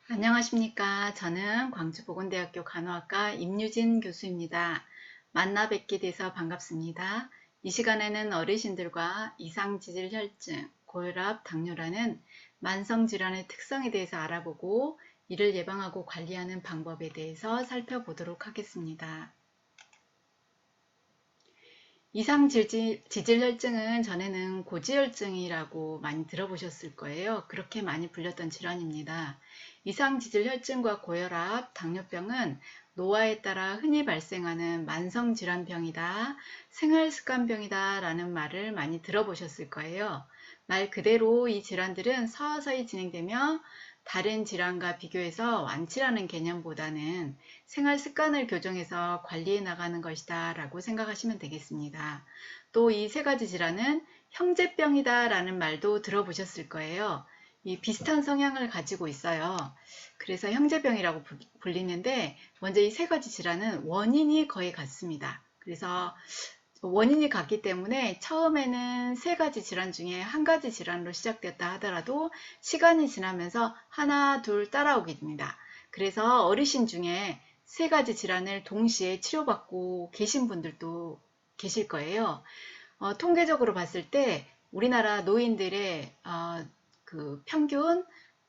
안녕하십니까. 저는 광주보건대학교 간호학과 임유진 교수입니다. 만나 뵙게 돼서 반갑습니다. 이 시간에는 어르신들과 이상지질혈증, 고혈압, 당뇨라는 만성질환의 특성에 대해서 알아보고 이를 예방하고 관리하는 방법에 대해서 살펴보도록 하겠습니다. 이상지질혈증은 전에는 고지혈증이라고 많이 들어보셨을 거예요. 그렇게 많이 불렸던 질환입니다. 이상지질혈증과 고혈압, 당뇨병은 노화에 따라 흔히 발생하는 만성질환병이다, 생활습관병이다 라는 말을 많이 들어보셨을 거예요. 말 그대로 이 질환들은 서서히 진행되며 다른 질환과 비교해서 완치라는 개념보다는 생활 습관을 교정해서 관리해 나가는 것이다 라고 생각하시면 되겠습니다. 또 이 세 가지 질환은 형제병이다 라는 말도 들어보셨을 거예요. 이 비슷한 성향을 가지고 있어요. 그래서 형제병이라고 불리는데 먼저 이 세 가지 질환은 원인이 거의 같습니다. 그래서 원인이 같기 때문에 처음에는 세 가지 질환 중에 한 가지 질환으로 시작됐다 하더라도 시간이 지나면서 하나, 둘 따라오게 됩니다. 그래서 어르신 중에 세 가지 질환을 동시에 치료받고 계신 분들도 계실 거예요. 통계적으로 봤을 때 우리나라 노인들의 그 평균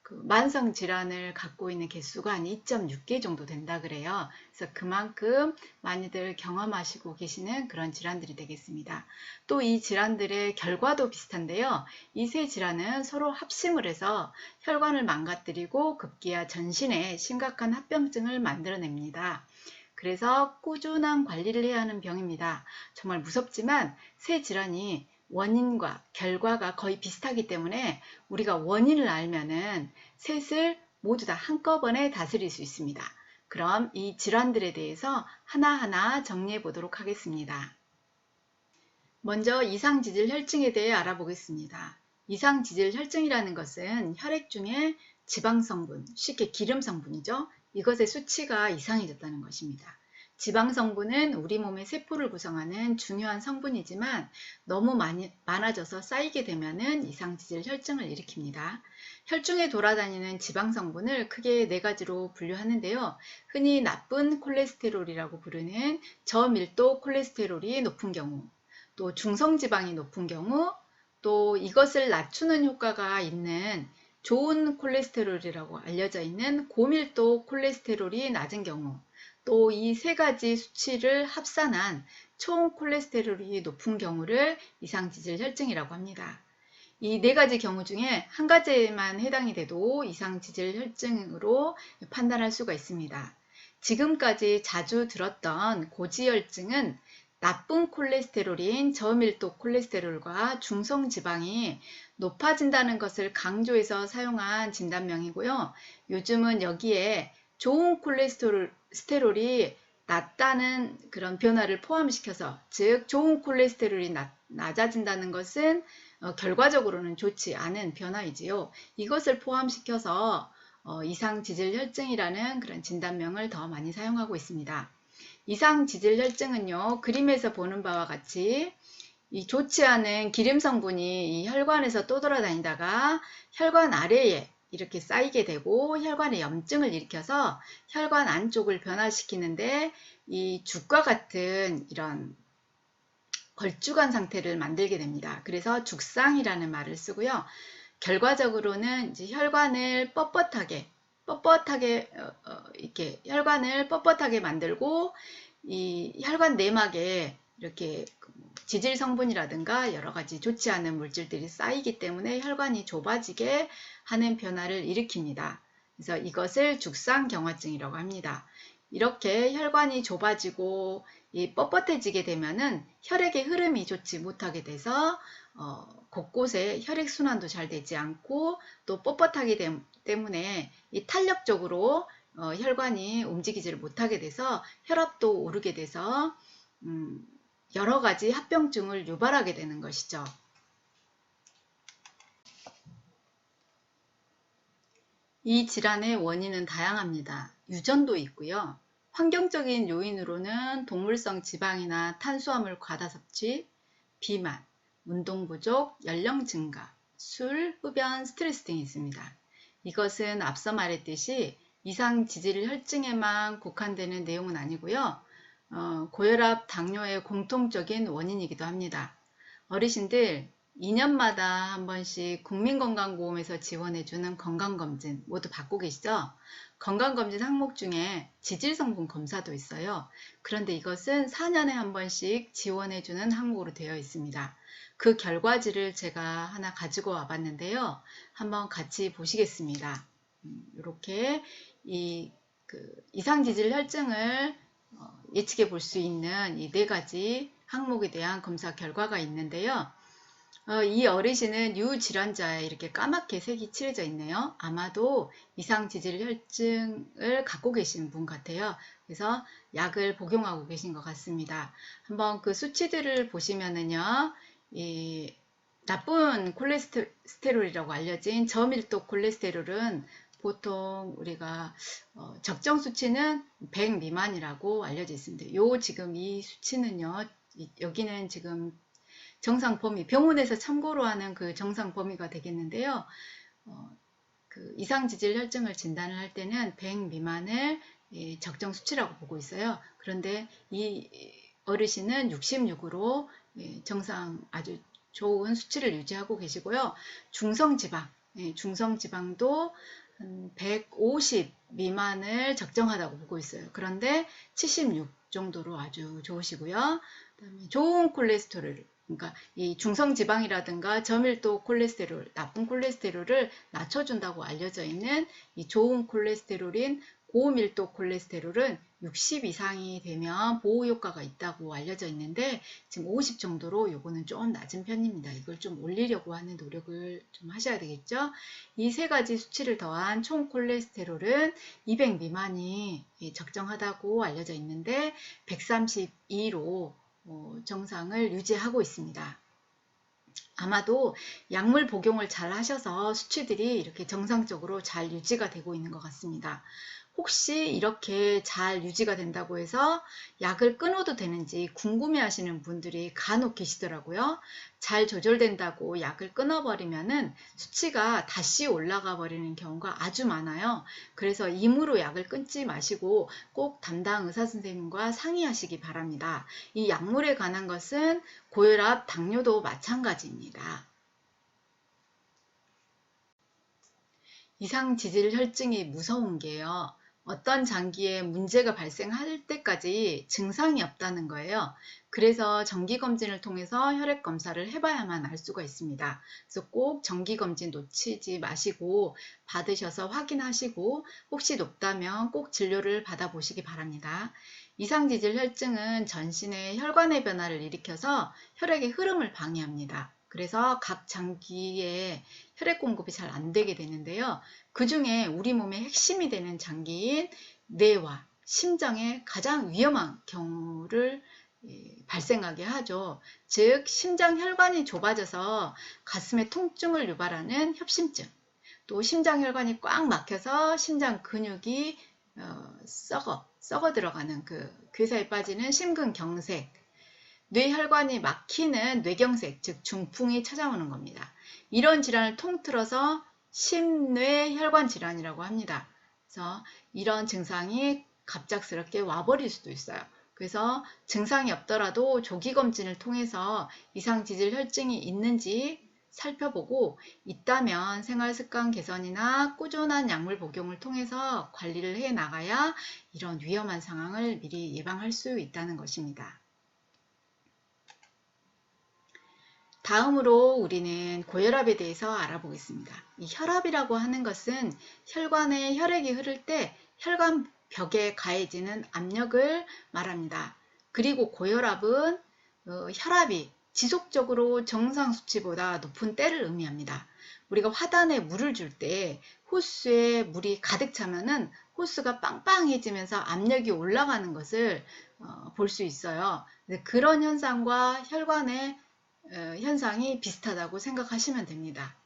만성 질환을 갖고 있는 개수가 한 2.6개 정도 된다 그래요. 그래서 그만큼 많이들 경험하시고 계시는 그런 질환들이 되겠습니다. 또 이 질환들의 결과도 비슷한데요. 이 세 질환은 서로 합심을 해서 혈관을 망가뜨리고 급기야 전신에 심각한 합병증을 만들어냅니다. 그래서 꾸준한 관리를 해야 하는 병입니다. 정말 무섭지만 세 질환이 원인과 결과가 거의 비슷하기 때문에 우리가 원인을 알면은 셋을 모두 다 한꺼번에 다스릴 수 있습니다. 그럼 이 질환들에 대해서 하나하나 정리해 보도록 하겠습니다. 먼저 이상지질혈증에 대해 알아보겠습니다. 이상지질혈증이라는 것은 혈액 중에 지방성분, 쉽게 기름성분이죠. 이것의 수치가 이상해졌다는 것입니다. 지방성분은 우리 몸의 세포를 구성하는 중요한 성분이지만 너무 많아져서 쌓이게 되면 이상지질혈증을 일으킵니다. 혈중에 돌아다니는 지방성분을 크게 네 가지로 분류하는데요. 흔히 나쁜 콜레스테롤이라고 부르는 저밀도 콜레스테롤이 높은 경우, 또 중성지방이 높은 경우, 또 이것을 낮추는 효과가 있는 좋은 콜레스테롤이라고 알려져 있는 고밀도 콜레스테롤이 낮은 경우, 또 이 세 가지 수치를 합산한 총 콜레스테롤이 높은 경우를 이상지질혈증이라고 합니다. 이 네 가지 경우 중에 한 가지에만 해당이 돼도 이상지질혈증으로 판단할 수가 있습니다. 지금까지 자주 들었던 고지혈증은 나쁜 콜레스테롤인 저밀도 콜레스테롤과 중성지방이 높아진다는 것을 강조해서 사용한 진단명이고요. 요즘은 여기에 좋은 콜레스테롤이 낮다는 그런 변화를 포함시켜서, 즉 좋은 콜레스테롤이 낮아진다는 것은 결과적으로는 좋지 않은 변화이지요. 이것을 포함시켜서 이상지질혈증이라는 그런 진단명을 더 많이 사용하고 있습니다. 이상지질혈증은요, 그림에서 보는 바와 같이 이 좋지 않은 기름 성분이 이 혈관에서 떠돌아다니다가 혈관 아래에 이렇게 쌓이게 되고 혈관에 염증을 일으켜서 혈관 안쪽을 변화시키는데 이 죽과 같은 이런 걸쭉한 상태를 만들게 됩니다. 그래서 죽상이라는 말을 쓰고요. 결과적으로는 이제 혈관을 뻣뻣하게 이렇게 혈관을 뻣뻣하게 만들고 이 혈관 내막에 이렇게 지질 성분이라든가 여러 가지 좋지 않은 물질들이 쌓이기 때문에 혈관이 좁아지게 하는 변화를 일으킵니다. 그래서 이것을 죽상경화증이라고 합니다. 이렇게 혈관이 좁아지고 뻣뻣해지게 되면은 혈액의 흐름이 좋지 못하게 돼서 곳곳에 혈액순환도 잘 되지 않고 또 뻣뻣하기 때문에 이 탄력적으로 혈관이 움직이지를 못하게 돼서 혈압도 오르게 돼서 여러 가지 합병증을 유발하게 되는 것이죠. 이 질환의 원인은 다양합니다. 유전도 있고요. 환경적인 요인으로는 동물성 지방이나 탄수화물 과다 섭취, 비만, 운동 부족, 연령 증가, 술, 흡연, 스트레스 등이 있습니다. 이것은 앞서 말했듯이 이상지질 혈증에만 국한되는 내용은 아니고요. 고혈압, 당뇨의 공통적인 원인이기도 합니다. 어르신들 2년마다 한 번씩 국민건강보험에서 지원해주는 건강검진 모두 받고 계시죠? 건강검진 항목 중에 지질성분 검사도 있어요. 그런데 이것은 4년에 한 번씩 지원해주는 항목으로 되어 있습니다. 그 결과지를 제가 하나 가지고 와봤는데요. 한번 같이 보시겠습니다. 이렇게 이상지질 혈증을 예측해 볼 수 있는 이 4가지 항목에 대한 검사 결과가 있는데요. 이 어르신은 유질환자에 이렇게 까맣게 색이 칠해져 있네요. 아마도 이상지질 혈증을 갖고 계신 분 같아요. 그래서 약을 복용하고 계신 것 같습니다. 한번 그 수치들을 보시면은요, 이 나쁜 콜레스테롤이라고 알려진 저밀도 콜레스테롤은 보통 우리가 적정 수치는 100 미만이라고 알려져 있습니다. 지금 이 수치는요, 여기는 지금 정상 범위, 병원에서 참고로 하는 그 정상 범위가 되겠는데요. 그 이상지질 혈증을 진단을 할 때는 100 미만을 적정 수치라고 보고 있어요. 그런데 이 어르신은 66으로 정상 아주 좋은 수치를 유지하고 계시고요. 중성지방도 150 미만을 적정하다고 보고 있어요. 그런데 76 정도로 아주 좋으시고요. 그다음에 좋은 콜레스테롤, 그러니까 이 중성지방이라든가 저밀도 콜레스테롤, 나쁜 콜레스테롤을 낮춰준다고 알려져 있는 이 좋은 콜레스테롤인 고밀도 콜레스테롤은 60 이상이 되면 보호 효과가 있다고 알려져 있는데 지금 50 정도로 요거는 좀 낮은 편입니다. 이걸 좀 올리려고 하는 노력을 좀 하셔야 되겠죠. 이 3가지 수치를 더한 총 콜레스테롤은 200 미만이 적정하다고 알려져 있는데 132로 정상을 유지하고 있습니다. 아마도 약물 복용을 잘 하셔서 수치들이 이렇게 정상적으로 잘 유지가 되고 있는 것 같습니다. 혹시 이렇게 잘 유지가 된다고 해서 약을 끊어도 되는지 궁금해 하시는 분들이 간혹 계시더라고요. 잘 조절된다고 약을 끊어버리면은 수치가 다시 올라가 버리는 경우가 아주 많아요. 그래서 임의로 약을 끊지 마시고 꼭 담당 의사 선생님과 상의하시기 바랍니다. 이 약물에 관한 것은 고혈압, 당뇨도 마찬가지입니다. 이상지질 혈증이 무서운 게요. 어떤 장기에 문제가 발생할 때까지 증상이 없다는 거예요. 그래서 정기검진을 통해서 혈액검사를 해봐야만 알 수가 있습니다. 그래서 꼭 정기검진 놓치지 마시고 받으셔서 확인하시고 혹시 높다면 꼭 진료를 받아보시기 바랍니다. 이상지질 혈증은 전신의 혈관의 변화를 일으켜서 혈액의 흐름을 방해합니다. 그래서 각 장기에 혈액 공급이 잘 안 되게 되는데요. 그 중에 우리 몸의 핵심이 되는 장기인 뇌와 심장에 가장 위험한 경우를 발생하게 하죠. 즉 심장 혈관이 좁아져서 가슴에 통증을 유발하는 협심증, 또 심장 혈관이 꽉 막혀서 심장 근육이 썩어 들어가는 그 괴사에 빠지는 심근경색, 뇌혈관이 막히는 뇌경색, 즉 중풍이 찾아오는 겁니다. 이런 질환을 통틀어서 심뇌혈관 질환이라고 합니다. 그래서 이런 증상이 갑작스럽게 와버릴 수도 있어요. 그래서 증상이 없더라도 조기검진을 통해서 이상지질 혈증이 있는지 살펴보고 있다면 생활습관 개선이나 꾸준한 약물 복용을 통해서 관리를 해 나가야 이런 위험한 상황을 미리 예방할 수 있다는 것입니다. 다음으로 우리는 고혈압에 대해서 알아보겠습니다. 이 혈압이라고 하는 것은 혈관에 혈액이 흐를 때 혈관 벽에 가해지는 압력을 말합니다. 그리고 고혈압은 혈압이 지속적으로 정상 수치보다 높은 때를 의미합니다. 우리가 화단에 물을 줄 때 호스에 물이 가득 차면은 호스가 빵빵해지면서 압력이 올라가는 것을 볼 수 있어요. 그런 현상과 혈관의 현상이 비슷하다고 생각하시면 됩니다.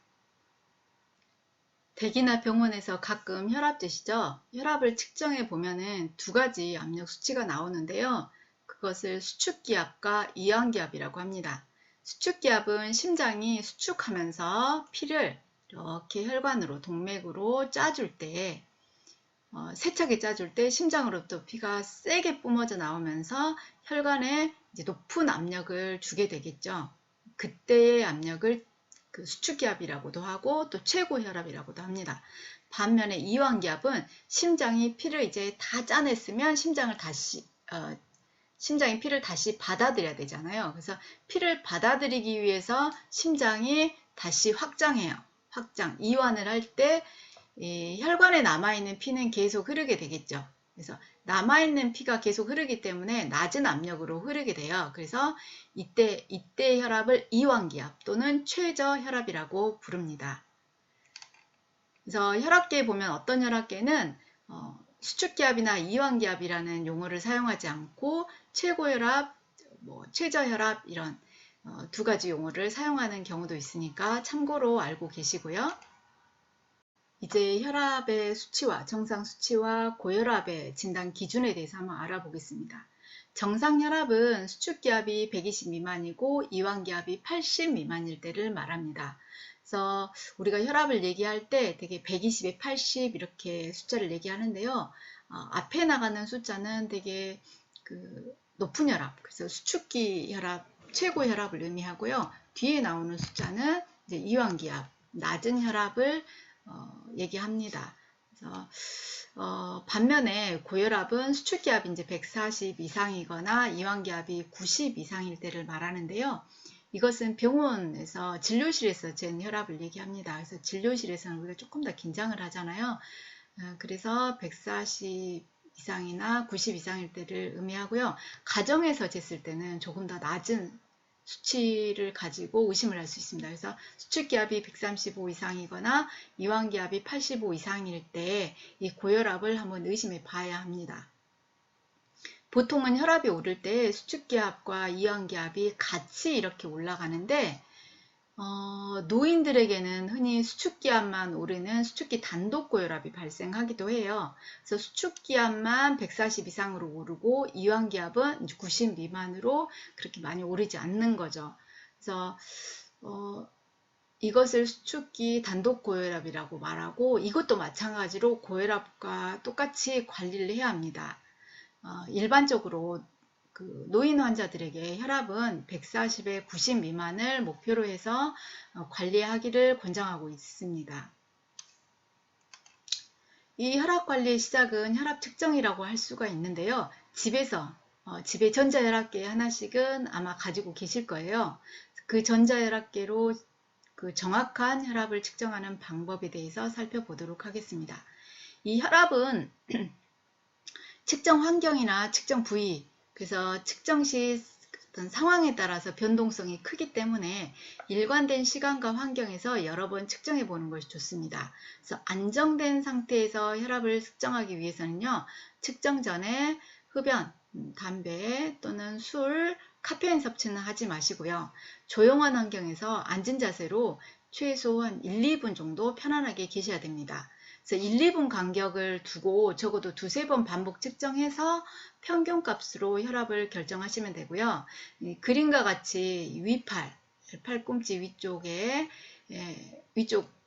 댁이나 병원에서 가끔 혈압 재시죠? 혈압을 측정해 보면은 2가지 압력 수치가 나오는데요. 그것을 수축기압과 이완기압이라고 합니다. 수축기압은 심장이 수축하면서 피를 이렇게 혈관으로 동맥으로 짜줄 때 세차게 짜줄 때 심장으로부터 피가 세게 뿜어져 나오면서 혈관에 이제 높은 압력을 주게 되겠죠. 그때의 압력을 그 수축기압이라고도 하고 또 최고혈압이라고도 합니다. 반면에 이완기압은 심장이 피를 이제 다 짜냈으면 심장이 피를 다시 받아들여야 되잖아요. 그래서 피를 받아들이기 위해서 심장이 다시 확장해요. 이완을 할 때 혈관에 남아있는 피는 계속 흐르게 되겠죠. 그래서 남아있는 피가 계속 흐르기 때문에 낮은 압력으로 흐르게 돼요. 그래서 이때 혈압을 이완기압 또는 최저혈압이라고 부릅니다. 그래서 혈압계에 보면 어떤 혈압계는 수축기압이나 이완기압이라는 용어를 사용하지 않고 최고혈압, 최저혈압 이런 두 가지 용어를 사용하는 경우도 있으니까 참고로 알고 계시고요. 이제 혈압의 수치와 정상 수치와 고혈압의 진단 기준에 대해서 한번 알아보겠습니다. 정상 혈압은 수축기압이 120 미만이고 이완기압이 80 미만일 때를 말합니다. 그래서 우리가 혈압을 얘기할 때 되게 120에 80 이렇게 숫자를 얘기하는데요. 앞에 나가는 숫자는 되게 높은 혈압, 그래서 수축기 혈압, 최고 혈압을 의미하고요. 뒤에 나오는 숫자는 이제 이완기압, 낮은 혈압을 얘기합니다. 그래서 반면에 고혈압은 수축기압이 이제 140 이상이거나 이완기압이 90 이상일 때를 말하는데요. 이것은 병원에서 진료실에서 잰 혈압을 얘기합니다. 그래서 진료실에서는 우리가 조금 더 긴장을 하잖아요. 그래서 140 이상이나 90 이상일 때를 의미하고요. 가정에서 쟀을 때는 조금 더 낮은 수치를 가지고 의심을 할 수 있습니다. 그래서 수축기압이 135 이상이거나 이완기압이 85 이상일 때 이 고혈압을 한번 의심해 봐야 합니다. 보통은 혈압이 오를 때 수축기압과 이완기압이 같이 이렇게 올라가는데 노인들에게는 흔히 수축기압만 오르는 수축기 단독고혈압이 발생하기도 해요. 그래서 수축기압만 140 이상으로 오르고 이완기압은 90 미만으로 그렇게 많이 오르지 않는 거죠. 그래서 이것을 수축기 단독고혈압이라고 말하고 이것도 마찬가지로 고혈압과 똑같이 관리를 해야 합니다. 일반적으로 노인 환자들에게 혈압은 140에 90 미만을 목표로 해서 관리하기를 권장하고 있습니다. 이 혈압 관리의 시작은 혈압 측정이라고 할 수가 있는데요. 집에 전자혈압계 하나씩은 아마 가지고 계실 거예요. 그 전자혈압계로 그 정확한 혈압을 측정하는 방법에 대해서 살펴보도록 하겠습니다. 이 혈압은 측정 환경이나 측정 부위, 그래서 측정 시 어떤 상황에 따라서 변동성이 크기 때문에 일관된 시간과 환경에서 여러 번 측정해 보는 것이 좋습니다. 그래서 안정된 상태에서 혈압을 측정하기 위해서는요, 측정 전에 흡연, 담배 또는 술, 카페인 섭취는 하지 마시고요. 조용한 환경에서 앉은 자세로 최소한 1, 2분 정도 편안하게 계셔야 됩니다. 그래서 1, 2분 간격을 두고 적어도 두세 번 반복 측정해서 평균값으로 혈압을 결정하시면 되고요. 그림과 같이 팔꿈치 위쪽에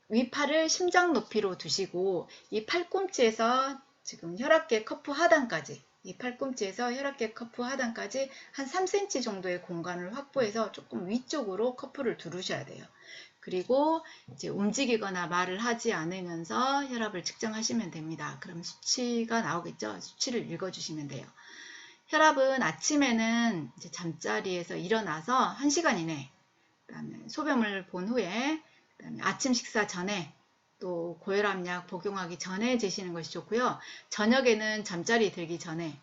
위팔을 심장 높이로 두시고 이 팔꿈치에서 지금 혈압계 커프 하단까지 이 팔꿈치에서 혈압계 커프 하단까지 한 3cm 정도의 공간을 확보해서 조금 위쪽으로 커프를 두르셔야 돼요. 그리고 이제 움직이거나 말을 하지 않으면서 혈압을 측정하시면 됩니다. 그럼 수치가 나오겠죠? 수치를 읽어주시면 돼요. 혈압은 아침에는 이제 잠자리에서 일어나서 1시간 이내, 그다음에 소변을 본 후에, 그다음에 아침 식사 전에, 또 고혈압약 복용하기 전에 재시는 것이 좋고요. 저녁에는 잠자리 들기 전에,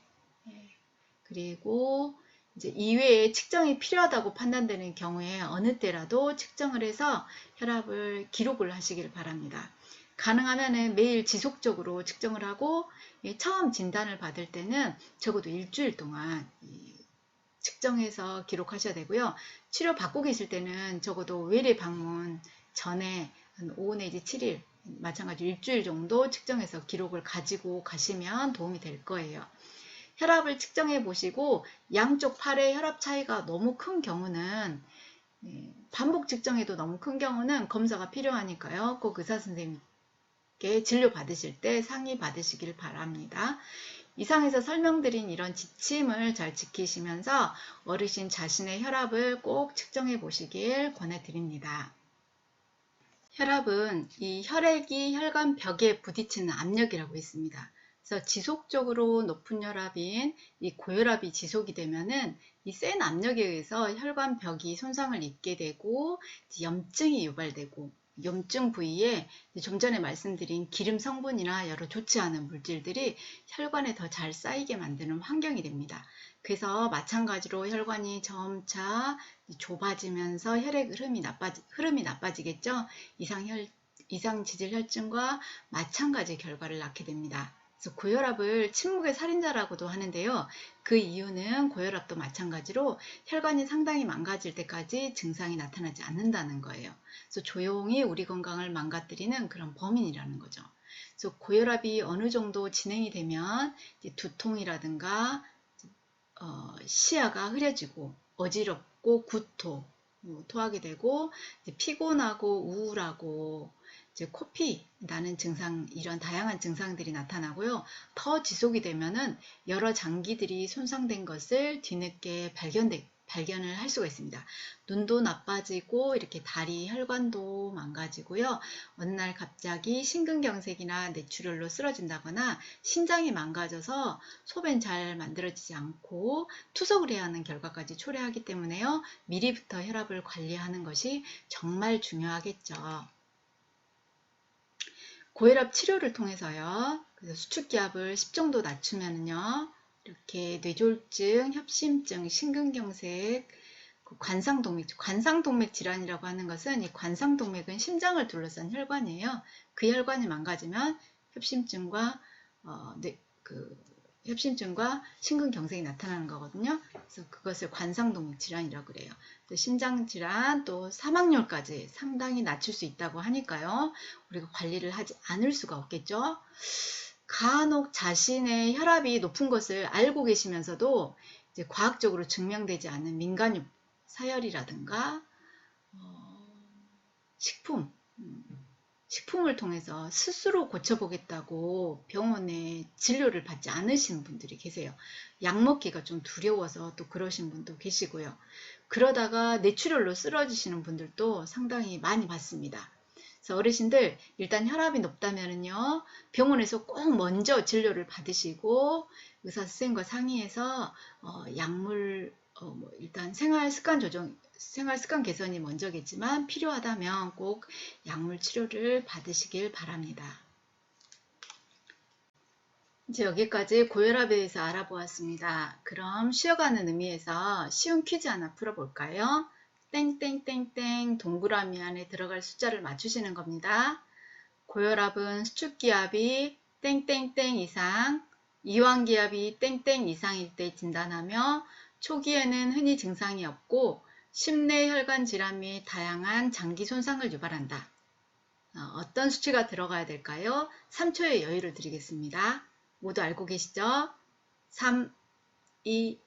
그리고 이제 이외에 측정이 필요하다고 판단되는 경우에 어느 때라도 측정을 해서 혈압을 기록을 하시길 바랍니다. 가능하면 매일 지속적으로 측정을 하고 처음 진단을 받을 때는 적어도 일주일 동안 측정해서 기록하셔야 되고요. 치료 받고 계실 때는 적어도 외래 방문 전에 한 5 내지 7일 마찬가지로 일주일 정도 측정해서 기록을 가지고 가시면 도움이 될 거예요. 혈압을 측정해 보시고 양쪽 팔의 혈압 차이가 너무 큰 경우는 반복 측정해도 너무 큰 경우는 검사가 필요하니까요. 꼭 의사 선생님께 진료 받으실 때 상의 받으시길 바랍니다. 이상에서 설명드린 이런 지침을 잘 지키시면서 어르신 자신의 혈압을 꼭 측정해 보시길 권해드립니다. 혈압은 이 혈액이 혈관 벽에 부딪히는 압력이라고 있습니다. 그래서 지속적으로 높은 혈압인 이 고혈압이 지속이 되면은 이 센 압력에 의해서 혈관 벽이 손상을 입게 되고 염증이 유발되고 염증 부위에 좀 전에 말씀드린 기름 성분이나 여러 좋지 않은 물질들이 혈관에 더 잘 쌓이게 만드는 환경이 됩니다. 그래서 마찬가지로 혈관이 점차 좁아지면서 혈액 흐름이 나빠지겠죠. 이상 지질 혈증과 마찬가지 결과를 낳게 됩니다. 그래서 고혈압을 침묵의 살인자라고도 하는데요. 그 이유는 고혈압도 마찬가지로 혈관이 상당히 망가질 때까지 증상이 나타나지 않는다는 거예요. 그래서 조용히 우리 건강을 망가뜨리는 그런 범인이라는 거죠. 그래서 고혈압이 어느 정도 진행이 되면 두통이라든가 시야가 흐려지고 어지럽고 구토, 토하게 되고 피곤하고 우울하고 코피 나는 증상, 이런 다양한 증상들이 나타나고요. 더 지속이 되면은 여러 장기들이 손상된 것을 뒤늦게 발견을 할 수가 있습니다. 눈도 나빠지고 이렇게 다리 혈관도 망가지고요. 어느 날 갑자기 심근경색이나 뇌출혈로 쓰러진다거나 신장이 망가져서 소변 잘 만들어지지 않고 투석을 해야 하는 결과까지 초래하기 때문에요. 미리부터 혈압을 관리하는 것이 정말 중요하겠죠. 고혈압 치료를 통해서요. 그래서 수축기압을 10 정도 낮추면요. 이렇게 뇌졸중, 협심증, 심근경색, 관상동맥 질환이라고 하는 것은 이 관상동맥은 심장을 둘러싼 혈관이에요. 그 혈관이 망가지면 협심증과 협심증과 심근경색이 나타나는 거거든요. 그래서 그것을 관상동맥 질환이라고 그래요. 심장질환 또 사망률까지 상당히 낮출 수 있다고 하니까요. 우리가 관리를 하지 않을 수가 없겠죠. 간혹 자신의 혈압이 높은 것을 알고 계시면서도 이제 과학적으로 증명되지 않은 민간요법, 사열이라든가 식품을 통해서 스스로 고쳐보겠다고 병원에 진료를 받지 않으시는 분들이 계세요. 약 먹기가 좀 두려워서 또 그러신 분도 계시고요. 그러다가 뇌출혈로 쓰러지시는 분들도 상당히 많이 봤습니다. 그래서 어르신들 일단 혈압이 높다면요 병원에서 꼭 먼저 진료를 받으시고 의사 선생님과 상의해서 약물 일단 생활 습관 개선이 먼저겠지만 필요하다면 꼭 약물 치료를 받으시길 바랍니다. 이제 여기까지 고혈압에 대해서 알아보았습니다. 그럼 쉬어가는 의미에서 쉬운 퀴즈 하나 풀어볼까요? 땡땡땡땡 동그라미 안에 들어갈 숫자를 맞추시는 겁니다. 고혈압은 수축기압이 땡땡땡 이상, 이완기압이 땡땡 이상일 때 진단하며 초기에는 흔히 증상이 없고 심내 혈관 질환 및 다양한 장기 손상을 유발한다. 어떤 수치가 들어가야 될까요? 3초의 여유를 드리겠습니다. 모두 알고 계시죠? 3, 2,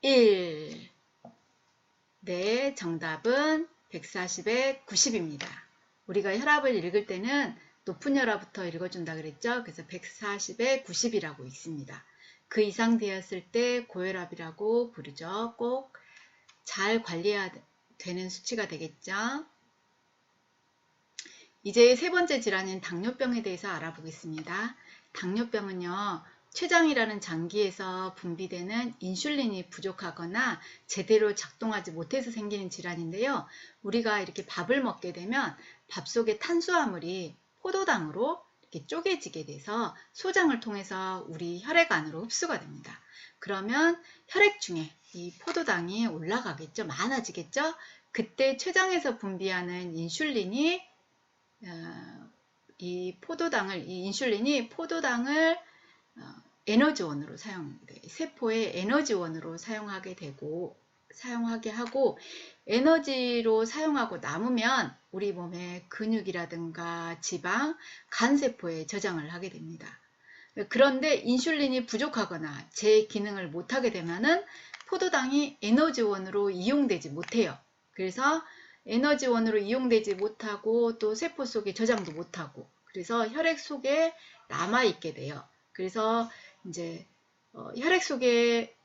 1. 네, 정답은 140에 90입니다. 우리가 혈압을 읽을 때는 높은 혈압부터 읽어준다 그랬죠? 그래서 140에 90이라고 있습니다. 그 이상 되었을 때 고혈압이라고 부르죠. 꼭 잘 관리해야 되는 수치가 되겠죠? 이제 세 번째 질환인 당뇨병에 대해서 알아보겠습니다. 당뇨병은요, 췌장이라는 장기에서 분비되는 인슐린이 부족하거나 제대로 작동하지 못해서 생기는 질환인데요. 우리가 이렇게 밥을 먹게 되면 밥 속의 탄수화물이 포도당으로 이렇게 쪼개지게 돼서 소장을 통해서 우리 혈액 안으로 흡수가 됩니다. 그러면 혈액 중에 이 포도당이 올라가겠죠. 많아지겠죠. 그때 췌장에서 분비하는 인슐린이 이 인슐린이 포도당을 에너지원으로 세포의 에너지원으로 사용하게 하고 에너지로 사용하고 남으면 우리 몸의 근육이라든가 지방, 간세포에 저장을 하게 됩니다. 그런데 인슐린이 부족하거나 제 기능을 못하게 되면은 포도당이 에너지원으로 이용되지 못해요. 그래서 에너지원으로 이용되지 못하고 또 세포 속에 저장도 못하고 그래서 혈액 속에 남아있게 돼요. 그래서 이제 혈액 속에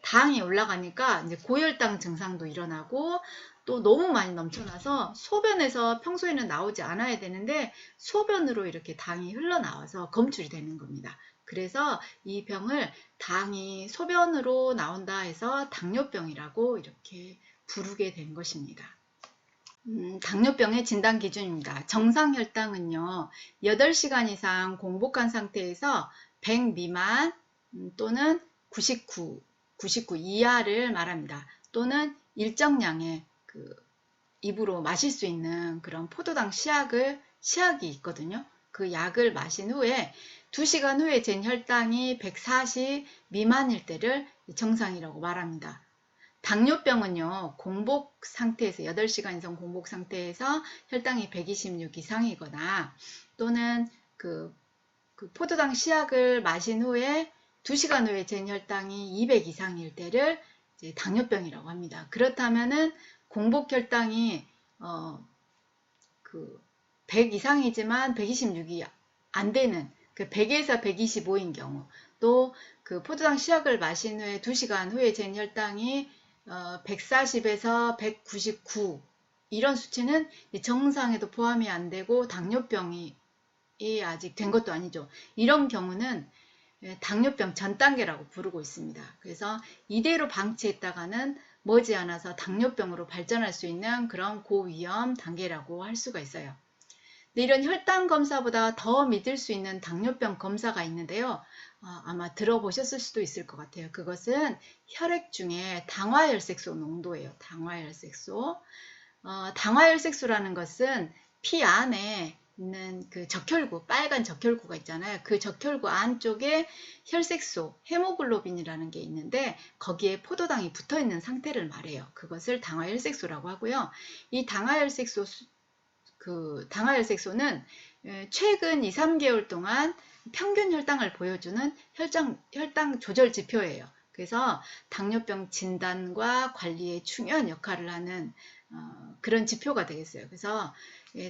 당이 올라가니까 이제 고혈당 증상도 일어나고 또 너무 많이 넘쳐나서 소변에서 평소에는 나오지 않아야 되는데 소변으로 이렇게 당이 흘러나와서 검출이 되는 겁니다. 그래서 이 병을 당이 소변으로 나온다 해서 당뇨병이라고 이렇게 부르게 된 것입니다. 당뇨병의 진단 기준입니다. 정상 혈당은요, 8시간 이상 공복한 상태에서 100 미만 또는 99 이하를 말합니다. 또는 일정량의 입으로 마실 수 있는 그런 포도당 시약이 있거든요. 그 약을 마신 후에 2시간 후에 잰 혈당이 140 미만일 때를 정상이라고 말합니다. 당뇨병은요, 공복 상태에서 8시간 이상 공복 상태에서 혈당이 126 이상이거나 또는 그 포도당 시약을 마신 후에 2시간 후에 잰 혈당이 200 이상일 때를 이제 당뇨병이라고 합니다. 그렇다면은 공복 혈당이 100 이상이지만 126이 안 되는 100에서 125인 경우 또 그 포도당 시약을 마신 후에 2시간 후에 잰 혈당이 140에서 199 이런 수치는 정상에도 포함이 안 되고 당뇨병이 아직 된 것도 아니죠. 이런 경우는 당뇨병 전 단계라고 부르고 있습니다. 그래서 이대로 방치했다가는 머지않아서 당뇨병으로 발전할 수 있는 그런 고위험 단계라고 할 수가 있어요. 근데 이런 혈당 검사보다 더 믿을 수 있는 당뇨병 검사가 있는데요. 아마 들어보셨을 수도 있을 것 같아요. 그것은 혈액 중에 당화혈색소 농도예요. 당화혈색소. 당화혈색소라는 것은 피 안에 있는 그 적혈구, 빨간 적혈구가 있잖아요. 그 적혈구 안쪽에 혈색소, 헤모글로빈이라는 게 있는데 거기에 포도당이 붙어 있는 상태를 말해요. 그것을 당화혈색소라고 하고요. 이 당화혈색소는 최근 2, 3개월 동안 평균 혈당을 보여주는 혈당 조절 지표예요. 그래서 당뇨병 진단과 관리에 중요한 역할을 하는 그런 지표가 되겠어요. 그래서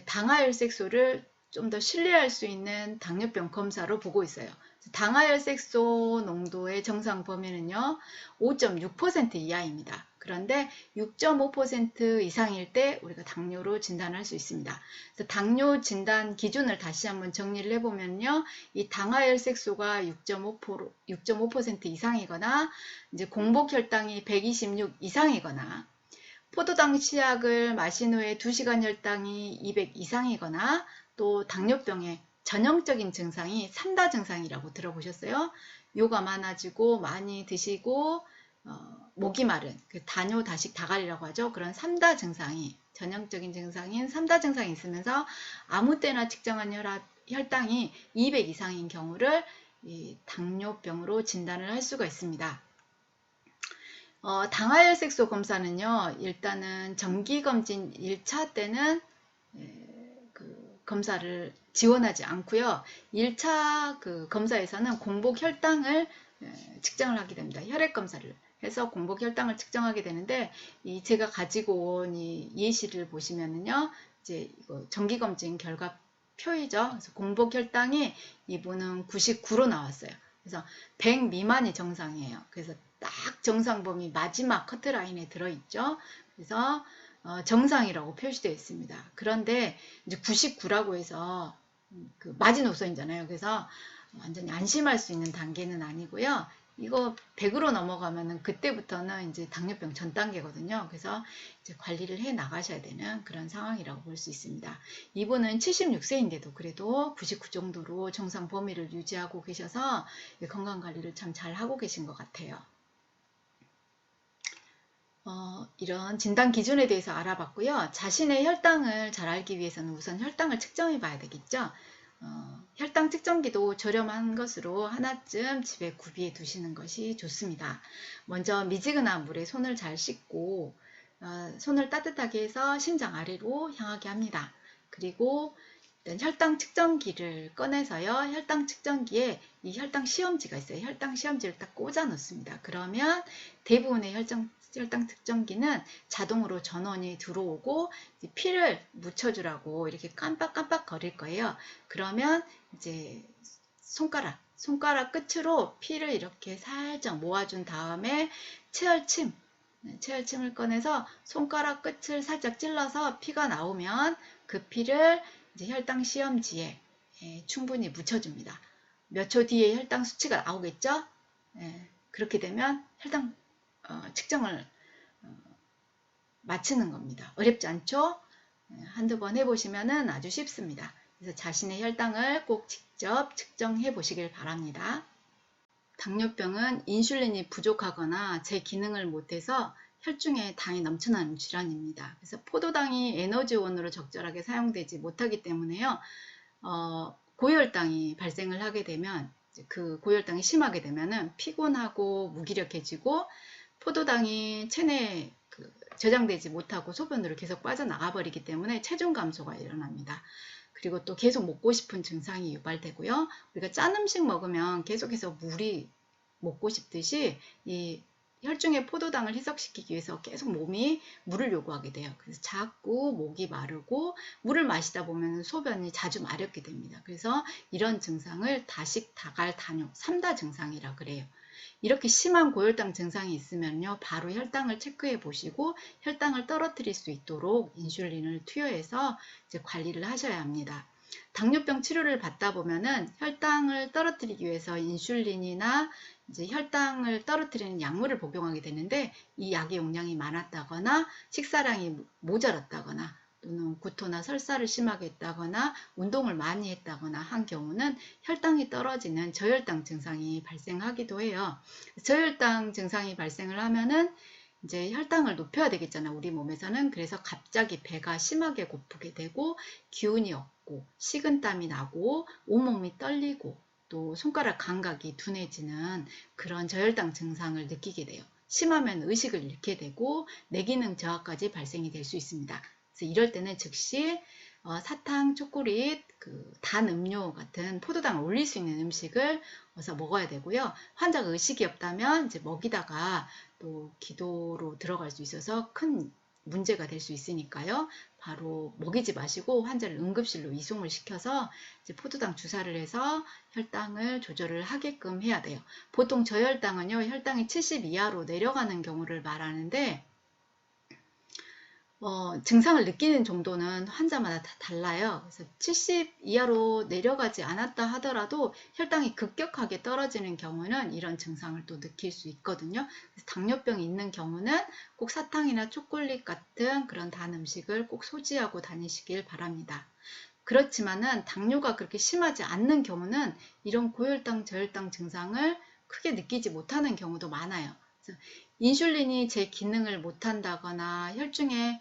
당화혈색소를 좀 더 신뢰할 수 있는 당뇨병 검사로 보고 있어요. 당화혈색소 농도의 정상 범위는요, 5.6% 이하입니다. 그런데 6.5% 이상일 때 우리가 당뇨로 진단할 수 있습니다. 그래서 당뇨 진단 기준을 다시 한번 정리를 해보면요, 이 당화혈색소가 6.5% 이상이거나 이제 공복 혈당이 126 이상이거나 포도당 시약을 마신 후에 2시간 혈당이 200 이상이거나 또 당뇨병의 전형적인 증상이 3다 증상이라고 들어보셨어요? 요가 많아지고 많이 드시고 목이 마른 다뇨 다식 다갈이라고 하죠. 그런 3다 증상이 전형적인 증상인 3다 증상이 있으면서 아무 때나 측정한 혈당이 200 이상인 경우를 이 당뇨병으로 진단을 할 수가 있습니다. 당화혈색소 검사는요, 일단은 정기검진 1차 때는 검사를 지원하지 않고요. 1차 검사에서는 공복 혈당을 측정을 하게 됩니다. 혈액 검사를 해서 공복 혈당을 측정하게 되는데 제가 가지고 온 이 예시를 보시면은요, 이제 이거 정기검진 결과 표이죠. 그래서 공복 혈당이 이분은 99로 나왔어요. 그래서 100 미만이 정상이에요. 그래서 딱 정상 범위 마지막 커트라인에 들어있죠. 그래서 정상이라고 표시되어 있습니다. 그런데 이제 99라고 해서 마지노선이잖아요. 그래서 완전히 안심할 수 있는 단계는 아니고요. 이거 100으로 넘어가면은 그때부터는 이제 당뇨병 전 단계거든요. 그래서 이제 관리를 해 나가셔야 되는 그런 상황이라고 볼 수 있습니다. 이분은 76세인데도 그래도 99 정도로 정상 범위를 유지하고 계셔서 건강 관리를 참 잘 하고 계신 것 같아요. 이런 진단 기준에 대해서 알아봤고요. 자신의 혈당을 잘 알기 위해서는 우선 혈당을 측정해 봐야 되겠죠. 혈당 측정기도 저렴한 것으로 하나쯤 집에 구비해 두시는 것이 좋습니다. 먼저 미지근한 물에 손을 잘 씻고 손을 따뜻하게 해서 심장 아래로 향하게 합니다. 그리고 혈당 측정기를 꺼내서요. 혈당 측정기에 이 혈당 시험지가 있어요. 혈당 시험지를 딱 꽂아 놓습니다. 그러면 대부분의 혈당 측정기는 자동으로 전원이 들어오고 피를 묻혀주라고 이렇게 깜빡깜빡 거릴 거예요. 그러면 이제 손가락 끝으로 피를 이렇게 살짝 모아준 다음에 체열침을 꺼내서 손가락 끝을 살짝 찔러서 피가 나오면 그 피를 이제 혈당 시험지에 충분히 묻혀줍니다. 몇 초 뒤에 혈당 수치가 나오겠죠? 그렇게 되면 혈당 측정을 마치는 겁니다. 어렵지 않죠? 한두 번 해보시면 아주 쉽습니다. 그래서 자신의 혈당을 꼭 직접 측정해 보시길 바랍니다. 당뇨병은 인슐린이 부족하거나 제 기능을 못해서 혈중에 당이 넘쳐나는 질환입니다. 그래서 포도당이 에너지원으로 적절하게 사용되지 못하기 때문에요. 고혈당이 발생을 하게 되면 그 고혈당이 심하게 되면은 피곤하고 무기력해지고 포도당이 체내에 저장되지 못하고 소변으로 계속 빠져나가 버리기 때문에 체중 감소가 일어납니다. 그리고 또 계속 먹고 싶은 증상이 유발되고요. 우리가 짠 음식 먹으면 계속해서 물이 먹고 싶듯이 이 혈중의 포도당을 희석시키기 위해서 계속 몸이 물을 요구하게 돼요. 그래서 자꾸 목이 마르고 물을 마시다 보면 소변이 자주 마렵게 됩니다. 그래서 이런 증상을 다식, 다갈, 단요, 3다 증상이라 그래요. 이렇게 심한 고혈당 증상이 있으면요, 바로 혈당을 체크해 보시고 혈당을 떨어뜨릴 수 있도록 인슐린을 투여해서 이제 관리를 하셔야 합니다. 당뇨병 치료를 받다 보면은 혈당을 떨어뜨리기 위해서 인슐린이나 이제 혈당을 떨어뜨리는 약물을 복용하게 되는데, 이 약의 용량이 많았다거나 식사량이 모자랐다거나 또는 구토나 설사를 심하게 했다거나 운동을 많이 했다거나 한 경우는 혈당이 떨어지는 저혈당 증상이 발생하기도 해요. 저혈당 증상이 발생을 하면은 이제 혈당을 높여야 되겠잖아요, 우리 몸에서는. 그래서 갑자기 배가 심하게 고프게 되고 기운이 없고 식은땀이 나고 온몸이 떨리고 또 손가락 감각이 둔해지는 그런 저혈당 증상을 느끼게 돼요. 심하면 의식을 잃게 되고 뇌기능 저하까지 발생이 될 수 있습니다. 그래서 이럴 때는 즉시 사탕, 초콜릿, 단 음료 같은 포도당을 올릴 수 있는 음식을 어서 먹어야 되고요. 환자가 의식이 없다면 이제 먹이다가 또 기도로 들어갈 수 있어서 큰 문제가 될 수 있으니까요. 바로 먹이지 마시고 환자를 응급실로 이송을 시켜서 이제 포도당 주사를 해서 혈당을 조절을 하게끔 해야 돼요. 보통 저혈당은요, 혈당이 70 이하로 내려가는 경우를 말하는데 증상을 느끼는 정도는 환자마다 다 달라요. 그래서 70 이하로 내려가지 않았다 하더라도 혈당이 급격하게 떨어지는 경우는 이런 증상을 또 느낄 수 있거든요. 그래서 당뇨병이 있는 경우는 꼭 사탕이나 초콜릿 같은 그런 단 음식을 꼭 소지하고 다니시길 바랍니다. 그렇지만은 당뇨가 그렇게 심하지 않는 경우는 이런 고혈당, 저혈당 증상을 크게 느끼지 못하는 경우도 많아요. 그래서 인슐린이 제 기능을 못한다거나 혈중에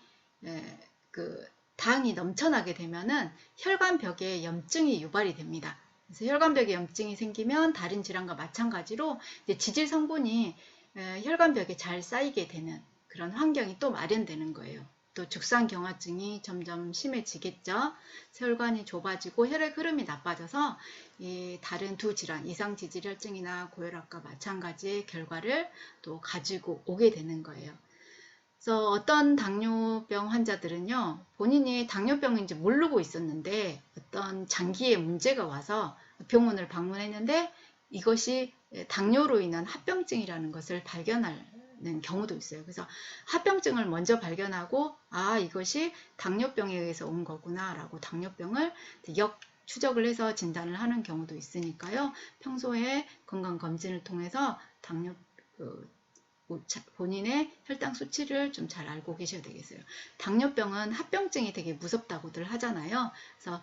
당이 넘쳐나게 되면은 혈관벽에 염증이 유발이 됩니다. 그래서 혈관벽에 염증이 생기면 다른 질환과 마찬가지로 이제 지질 성분이 혈관벽에 잘 쌓이게 되는 그런 환경이 또 마련되는 거예요. 또 죽상경화증이 점점 심해지겠죠. 혈관이 좁아지고 혈액 흐름이 나빠져서 이 다른 두 질환, 이상지질혈증이나 고혈압과 마찬가지의 결과를 또 가지고 오게 되는 거예요. 그래서 어떤 당뇨병 환자들은요, 본인이 당뇨병인지 모르고 있었는데 어떤 장기에 문제가 와서 병원을 방문했는데 이것이 당뇨로 인한 합병증이라는 것을 발견하는 경우도 있어요. 그래서 합병증을 먼저 발견하고 이것이 당뇨병에 의해서 온 거구나 라고 당뇨병을 추적을 해서 진단을 하는 경우도 있으니까요. 평소에 건강검진을 통해서 본인의 혈당 수치를 좀 잘 알고 계셔야 되겠어요. 당뇨병은 합병증이 되게 무섭다고들 하잖아요. 그래서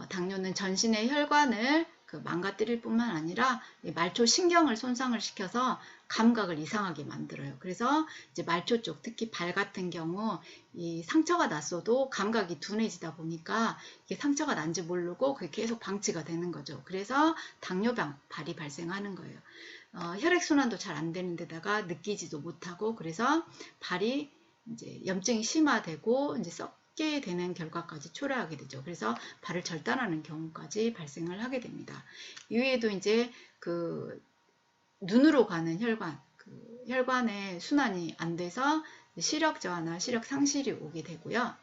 당뇨는 전신의 혈관을 망가뜨릴 뿐만 아니라 말초 신경을 손상을 시켜서 감각을 이상하게 만들어요. 그래서 이제 말초 쪽, 특히 발 같은 경우 이 상처가 났어도 감각이 둔해지다 보니까 이게 상처가 난지 모르고 그게 계속 방치가 되는 거죠. 그래서 당뇨발이 발생하는 거예요. 혈액순환도 잘 안 되는 데다가 느끼지도 못하고, 그래서 발이 이제 염증이 심화되고 이제 썩게 되는 결과까지 초래하게 되죠. 그래서 발을 절단하는 경우까지 발생을 하게 됩니다. 이외에도 이제 눈으로 가는 혈관, 그 혈관의 순환이 안 돼서 시력 저하나 시력 상실이 오게 되고요.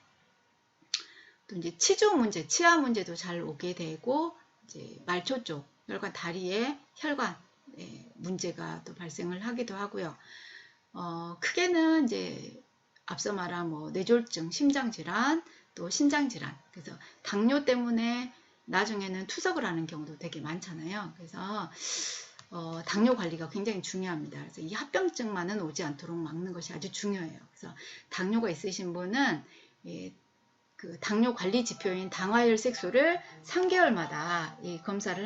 또 이제 치주 문제, 치아 문제도 잘 오게 되고, 이제 말초 쪽 혈관, 다리에 혈관 문제가 또 발생을 하기도 하고요. 크게는 이제 앞서 말한 뭐 뇌졸중, 심장질환, 또 신장질환. 그래서 당뇨 때문에 나중에는 투석을 하는 경우도 되게 많잖아요. 그래서 당뇨 관리가 굉장히 중요합니다. 그래서 이 합병증만은 오지 않도록 막는 것이 아주 중요해요. 그래서 당뇨가 있으신 분은 그 당뇨 관리 지표인 당화혈색소를 3개월마다 검사를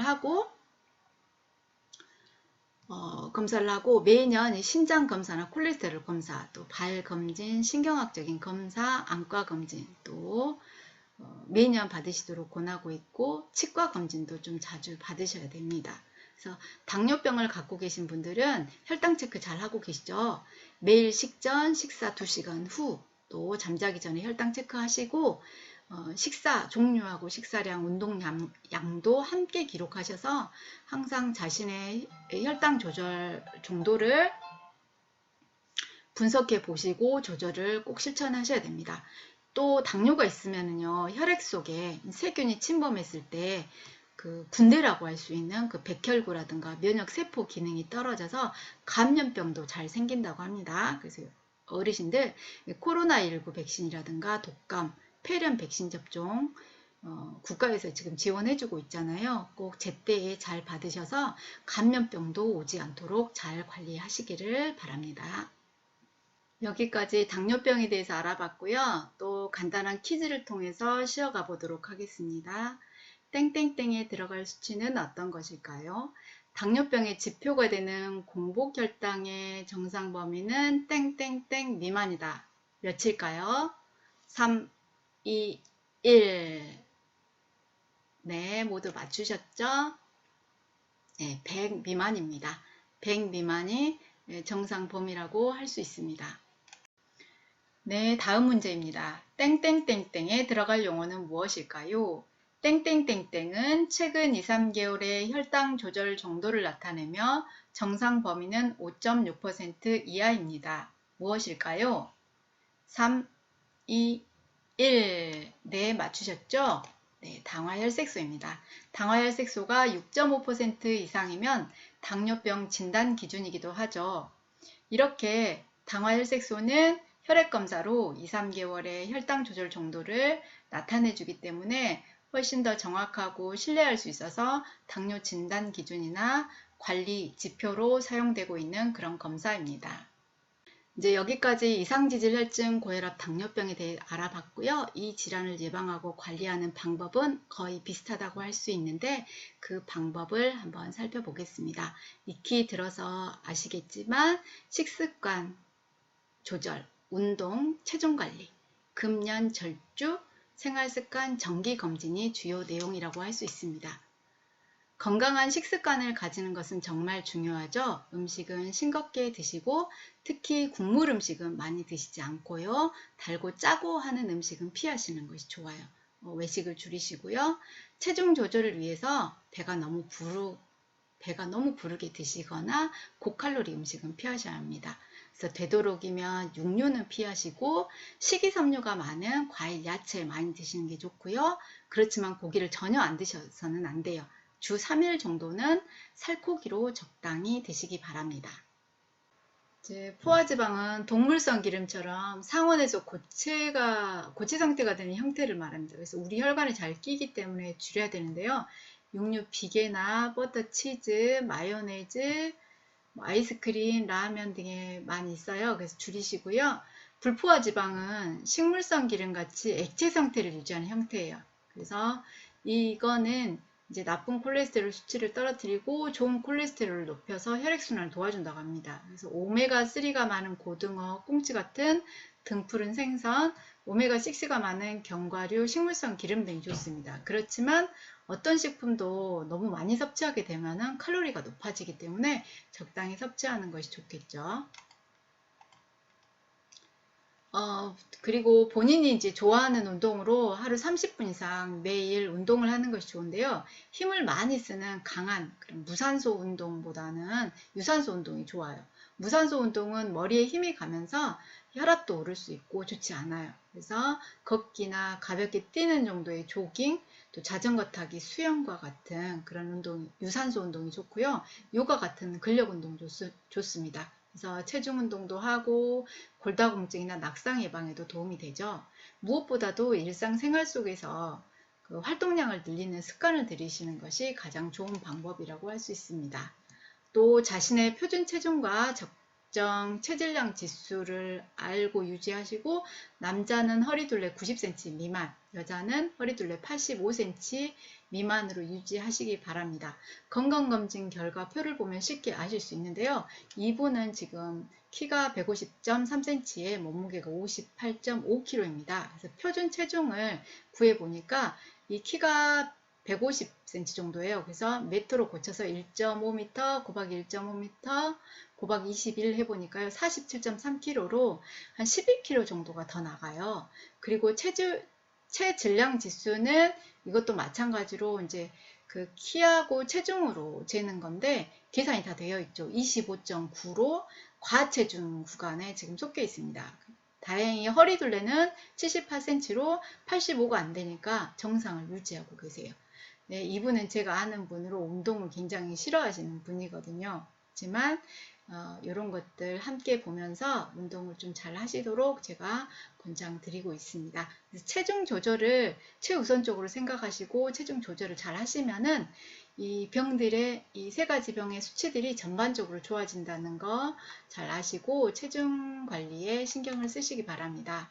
하고 매년 신장 검사나 콜레스테롤 검사, 또 발 검진, 신경학적인 검사, 안과 검진, 또 매년 받으시도록 권하고 있고, 치과 검진도 좀 자주 받으셔야 됩니다. 그래서 당뇨병을 갖고 계신 분들은 혈당 체크 잘 하고 계시죠? 매일 식전, 식사 2시간 후, 또 잠자기 전에 혈당 체크하시고, 식사 종류하고 식사량, 운동량도 함께 기록하셔서 항상 자신의 혈당 조절 정도를 분석해 보시고 조절을 꼭 실천하셔야 됩니다. 또 당뇨가 있으면요, 혈액 속에 세균이 침범했을 때 그 군대라고 할 수 있는 그 백혈구라든가 면역세포 기능이 떨어져서 감염병도 잘 생긴다고 합니다. 그래서 어르신들 코로나19 백신이라든가 독감, 폐렴 백신 접종 국가에서 지금 지원해주고 있잖아요. 꼭 제때에 잘 받으셔서 감염병도 오지 않도록 잘 관리하시기를 바랍니다. 여기까지 당뇨병에 대해서 알아봤고요. 또 간단한 퀴즈를 통해서 쉬어가 보도록 하겠습니다. 땡땡땡에 들어갈 수치는 어떤 것일까요? 당뇨병의 지표가 되는 공복혈당의 정상 범위는 땡땡땡 미만이다. 몇일까요? 3, 2, 1. 네, 모두 맞추셨죠? 네, 100 미만입니다. 100 미만이 정상 범위라고 할 수 있습니다. 네, 다음 문제입니다. 땡땡땡땡에 들어갈 용어는 무엇일까요? 땡땡땡땡은 최근 2, 3개월의 혈당 조절 정도를 나타내며 정상 범위는 5.6% 이하입니다. 무엇일까요? 3, 2, 1. 네, 맞추셨죠? 네, 당화혈색소입니다. 당화혈색소가 6.5% 이상이면 당뇨병 진단 기준이기도 하죠. 이렇게 당화혈색소는 혈액검사로 2, 3개월의 혈당 조절 정도를 나타내 주기 때문에 훨씬 더 정확하고 신뢰할 수 있어서 당뇨 진단 기준이나 관리 지표로 사용되고 있는 그런 검사입니다. 이제 여기까지 이상지질혈증, 고혈압, 당뇨병에 대해 알아봤고요. 이 질환을 예방하고 관리하는 방법은 거의 비슷하다고 할 수 있는데 그 방법을 한번 살펴보겠습니다. 익히 들어서 아시겠지만 식습관 조절, 운동, 체중관리, 금연, 절주, 생활습관, 정기검진이 주요 내용이라고 할 수 있습니다. 건강한 식습관을 가지는 것은 정말 중요하죠. 음식은 싱겁게 드시고 특히 국물 음식은 많이 드시지 않고요. 달고 짜고 하는 음식은 피하시는 것이 좋아요. 외식을 줄이시고요. 체중 조절을 위해서 배가 너무 부르게 드시거나 고칼로리 음식은 피하셔야 합니다. 그래서 되도록이면 육류는 피하시고 식이섬유가 많은 과일, 야채 많이 드시는 게 좋고요. 그렇지만 고기를 전혀 안 드셔서는 안 돼요. 주 3일 정도는 살코기로 적당히 드시기 바랍니다. 이제 포화지방은 동물성 기름처럼 상온에서 고체 상태가 되는 형태를 말합니다. 그래서 우리 혈관에 잘 끼기 때문에 줄여야 되는데요. 육류 비계나 버터, 치즈, 마요네즈, 아이스크림, 라면 등에 많이 있어요. 그래서 줄이시고요. 불포화지방은 식물성 기름같이 액체 상태를 유지하는 형태예요. 그래서 이거는 이제 나쁜 콜레스테롤 수치를 떨어뜨리고 좋은 콜레스테롤을 높여서 혈액순환을 도와준다고 합니다. 그래서 오메가3가 많은 고등어, 꽁치 같은 등푸른 생선, 오메가6가 많은 견과류, 식물성 기름 등이 좋습니다. 그렇지만 어떤 식품도 너무 많이 섭취하게 되면 칼로리가 높아지기 때문에 적당히 섭취하는 것이 좋겠죠. 그리고 본인이 이제 좋아하는 운동으로 하루 30분 이상 매일 운동을 하는 것이 좋은데요. 힘을 많이 쓰는 강한 그런 무산소 운동보다는 유산소 운동이 좋아요. 무산소 운동은 머리에 힘이 가면서 혈압도 오를 수 있고 좋지 않아요. 그래서 걷기나 가볍게 뛰는 정도의 조깅, 또 자전거 타기, 수영과 같은 그런 운동, 유산소 운동이 좋고요. 요가 같은 근력 운동도 좋습니다. 그래서 체중 운동도 하고 골다공증이나 낙상 예방에도 도움이 되죠. 무엇보다도 일상생활 속에서 그 활동량을 늘리는 습관을 들이시는 것이 가장 좋은 방법이라고 할 수 있습니다. 또 자신의 표준 체중과 적정 체질량 지수를 알고 유지하시고, 남자는 허리둘레 90cm 미만, 여자는 허리둘레 85cm 미만으로 유지하시기 바랍니다. 건강검진 결과 표를 보면 쉽게 아실 수 있는데요. 이분은 지금 키가 150.3cm에 몸무게가 58.5kg입니다. 그래서 표준 체중을 구해보니까 이 키가 150cm 정도예요. 그래서 메트로 고쳐서 1.5m 곱하기 1.5m 곱하기 21 해보니까요. 47.3kg로 한 12kg 정도가 더 나가요. 그리고 체질량 지수는 이것도 마찬가지로 이제 그 키하고 체중으로 재는 건데 계산이 다 되어 있죠. 25.9로 과체중 구간에 지금 속해 있습니다. 다행히 허리둘레는 78cm로 85가 안 되니까 정상을 유지하고 계세요. 네, 이분은 제가 아는 분으로 운동을 굉장히 싫어하시는 분이거든요. 하지만 이런 것들 함께 보면서 운동을 좀 잘 하시도록 제가 권장드리고 있습니다. 그래서 체중 조절을 최우선적으로 생각하시고 체중 조절을 잘 하시면은 이 병들의 이 세 가지 병의 수치들이 전반적으로 좋아진다는 거 잘 아시고 체중 관리에 신경을 쓰시기 바랍니다.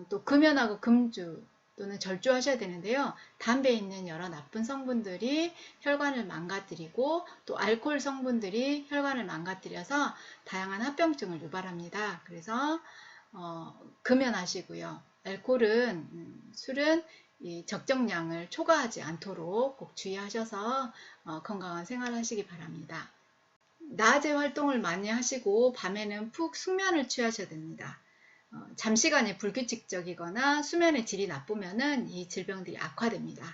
또 금연하고 금주 또는 절주하셔야 되는데요. 담배에 있는 여러 나쁜 성분들이 혈관을 망가뜨리고 또 알코올 성분들이 혈관을 망가뜨려서 다양한 합병증을 유발합니다. 그래서 금연하시고요. 알코올은 술은 이 적정량을 초과하지 않도록 꼭 주의하셔서 건강한 생활을 하시기 바랍니다. 낮에 활동을 많이 하시고 밤에는 푹 숙면을 취하셔야 됩니다. 잠시간이 불규칙적이거나 수면의 질이 나쁘면은 이 질병들이 악화됩니다.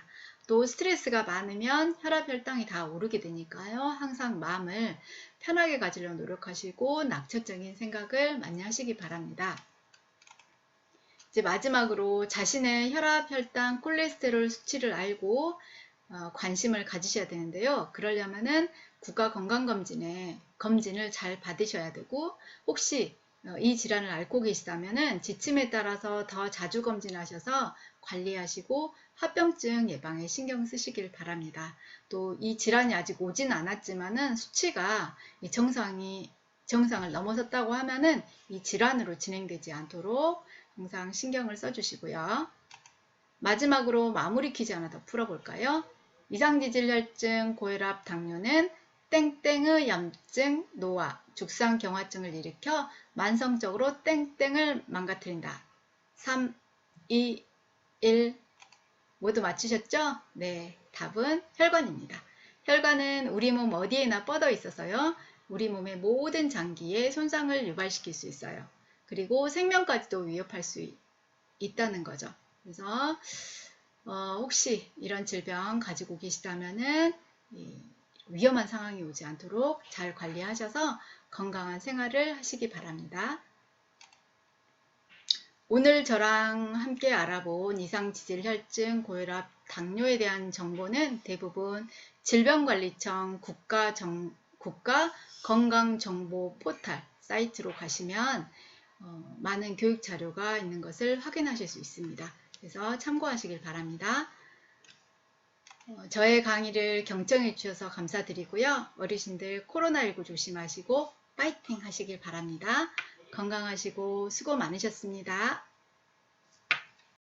또 스트레스가 많으면 혈압, 혈당이 다 오르게 되니까요. 항상 마음을 편하게 가지려고 노력하시고 낙천적인 생각을 많이 하시기 바랍니다. 이제 마지막으로 자신의 혈압, 혈당, 콜레스테롤 수치를 알고 관심을 가지셔야 되는데요. 그러려면은 국가건강검진을 잘 받으셔야 되고, 혹시 이 질환을 앓고 계시다면은 지침에 따라서 더 자주 검진하셔서 관리하시고 합병증 예방에 신경 쓰시길 바랍니다. 또 이 질환이 아직 오진 않았지만은 수치가 정상을 넘어섰다고 하면은 이 질환으로 진행되지 않도록 항상 신경을 써주시고요. 마지막으로 마무리 퀴즈 하나 더 풀어볼까요? 이상지질혈증, 고혈압, 당뇨는 땡땡의 염증, 노화, 죽상경화증을 일으켜 만성적으로 땡땡을 망가뜨린다. 3, 2, 1 모두 맞추셨죠? 네, 답은 혈관입니다. 혈관은 우리 몸 어디에나 뻗어 있어서요. 우리 몸의 모든 장기에 손상을 유발시킬 수 있어요. 그리고 생명까지도 위협할 수 있다는 거죠. 그래서 혹시 이런 질병 가지고 계시다면은 위험한 상황이 오지 않도록 잘 관리하셔서 건강한 생활을 하시기 바랍니다. 오늘 저랑 함께 알아본 이상지질혈증, 고혈압, 당뇨에 대한 정보는 대부분 질병관리청 국가건강정보 포털 사이트로 가시면 많은 교육 자료가 있는 것을 확인하실 수 있습니다. 그래서 참고하시길 바랍니다. 저의 강의를 경청해 주셔서 감사드리고요. 어르신들 코로나19 조심하시고 파이팅 하시길 바랍니다. 건강하시고 수고 많으셨습니다.